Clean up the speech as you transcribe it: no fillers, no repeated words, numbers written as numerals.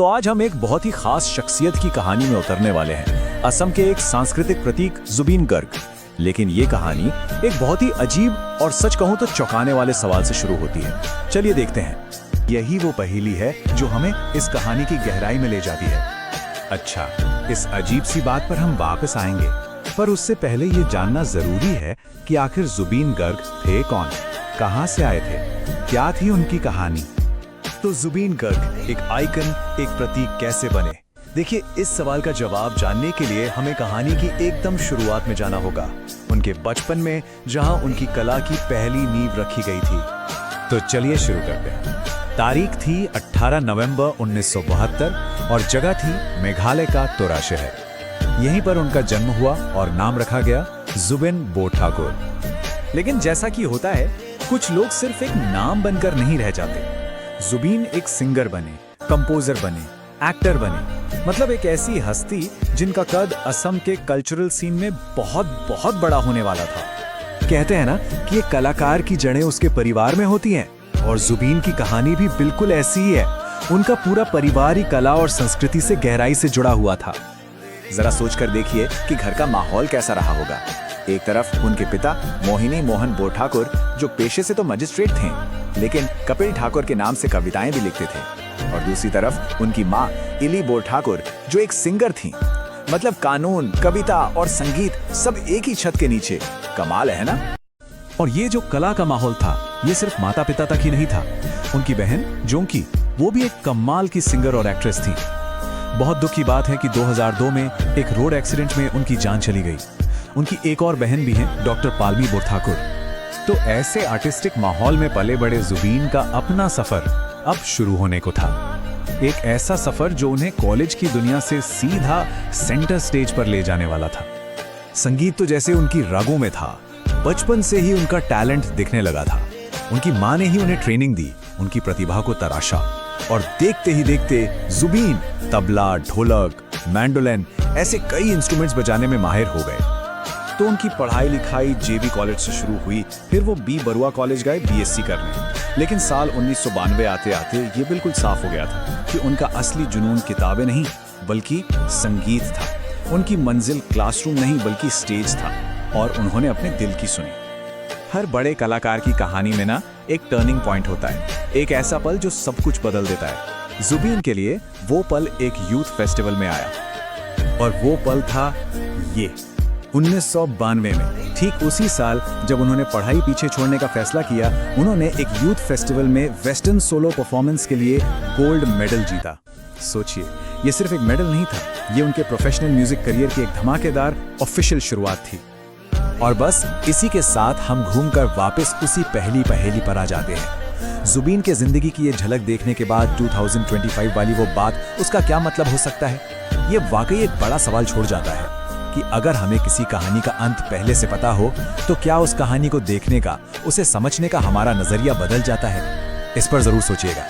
तो आज हम एक बहुत ही खास शख्सियत की कहानी में उतरने वाले हैं, असम के एक सांस्कृतिक प्रतीक जुबीन गर्ग। लेकिन ये कहानी एक बहुत ही अजीब और सच कहूं तो चौंकाने वाले सवाल से शुरू होती है। चलिए देखते हैं। यही वो पहेली है जो हमें इस कहानी की गहराई में ले जाती है। अच्छा, इस अजीब सी बात पर हम वापस आएंगे, पर उससे पहले ये जानना जरूरी है कि आखिर जुबीन गर्ग थे कौन, कहां से आए थे, क्या थी उनकी कहानी। तो जुबीन गर्ग एक आइकन, एक प्रतीक कैसे बने? देखिए, इस सवाल का जवाब जानने के लिए हमें कहानी की एकदम शुरुआत में जाना होगा, उनके बचपन में, जहां उनकी कला की पहली नींव रखी गई थी। तो चलिए शुरू करते हैं। तारीख थी 18 नवंबर 1972 और जगह थी मेघालय का तुरा शहर। यहीं पर उनका जन्म हुआ और नाम रखा गया जुबिन बोरठाकुर। लेकिन जैसा कि होता है, कुछ लोग सिर्फ एक नाम बनकर नहीं रह जाते। जुबीन एक सिंगर बने, कंपोजर बने, एक्टर बने, मतलब एक ऐसी हस्ती जिनका कद असम के कल्चरल सीन में बहुत बड़ा होने वाला था। कहते हैं ना कि एक कलाकार की जड़ें उसके परिवार में होती हैं, और जुबीन की कहानी भी बिल्कुल ऐसी ही है। उनका पूरा परिवार ही कला और संस्कृति से गहराई से जुड़ा हुआ था। जरा सोचकर देखिए कि घर का माहौल कैसा रहा होगा। एक तरफ उनके पिता मोहिनी मोहन बोरठाकुर, जो पेशे से तो मजिस्ट्रेट थे, लेकिन कपिल ठाकुर के नाम से कविताएं भी लिखते थे, और दूसरी तरफ उनकी माँ इली बोरठाकुर, जो एक सिंगर थी। मतलब कानून, कविता और संगीत सब एक ही छत के नीचे। कमाल है ना? और ये जो कला का माहौल था, ये सिर्फ माता पिता तक ही नहीं था। उनकी बहन जोंकी, वो भी एक कमाल की सिंगर और एक्ट्रेस थी। बहुत दुख की बात है कि 2002 में एक रोड एक्सीडेंट में उनकी जान चली गई। उनकी एक और बहन भी है, डॉक्टर पालमी बोरठाकुर। तो ऐसे आर्टिस्टिक माहौल में पले बड़े जुबीन का अपना सफर अब शुरू होने को था। एक ऐसा सफर जो उन्हें कॉलेज की दुनिया से सीधा सेंटर स्टेज पर ले जाने वाला था। संगीत तो जैसे उनकी रगों में था। बचपन से ही उनका टैलेंट दिखने लगा था। उनकी माँ ने ही उन्हें ट्रेनिंग दी, उनकी प्रतिभा को तराशा, और देखते ही देखते जुबीन तबला, ढोलक, मैंडोलिन ऐसे कई इंस्ट्रूमेंट्स बजाने में माहिर हो गए। तो उनकी पढ़ाई लिखाई जेबी कॉलेज से शुरू हुई, फिर वो बी बरुआ कॉलेज गए बीएससी करने। लेकिन साल 1992 आते आते ये बिल्कुल साफ हो गया था कि उनका असली जुनून किताबें नहीं बल्कि संगीत था। उनकी मंजिल क्लासरूम नहीं बल्कि स्टेज था, और उन्होंने अपने दिल की सुनी। हर बड़े कलाकार की कहानी में ना एक टर्निंग पॉइंट होता है, एक ऐसा पल जो सब कुछ बदल देता है। जुबीन के लिए वो पल एक यूथ फेस्टिवल में आया, और वो पल था ये 1992 में। ठीक उसी साल जब उन्होंने पढ़ाई पीछे छोड़ने का फैसला किया, उन्होंने एक यूथ फेस्टिवल में वेस्टर्न सोलो परफॉर्मेंस के लिए गोल्ड मेडल जीता। सोचिए, ये सिर्फ एक मेडल नहीं था, ये उनके प्रोफेशनल म्यूजिक करियर की एक धमाकेदार ऑफिशियल शुरुआत थी। और बस इसी के साथ हम घूमकर वापस उसी पहली पहेली पर आ जाते हैं। जुबीन के जिंदगी की ये झलक देखने के बाद 2025 वाली वो बात, उसका क्या मतलब हो सकता है? ये वाकई एक बड़ा सवाल छोड़ जाता है कि अगर हमें किसी कहानी का अंत पहले से पता हो, तो क्या उस कहानी को देखने का, उसे समझने का हमारा नजरिया बदल जाता है? इस पर जरूर सोचिएगा।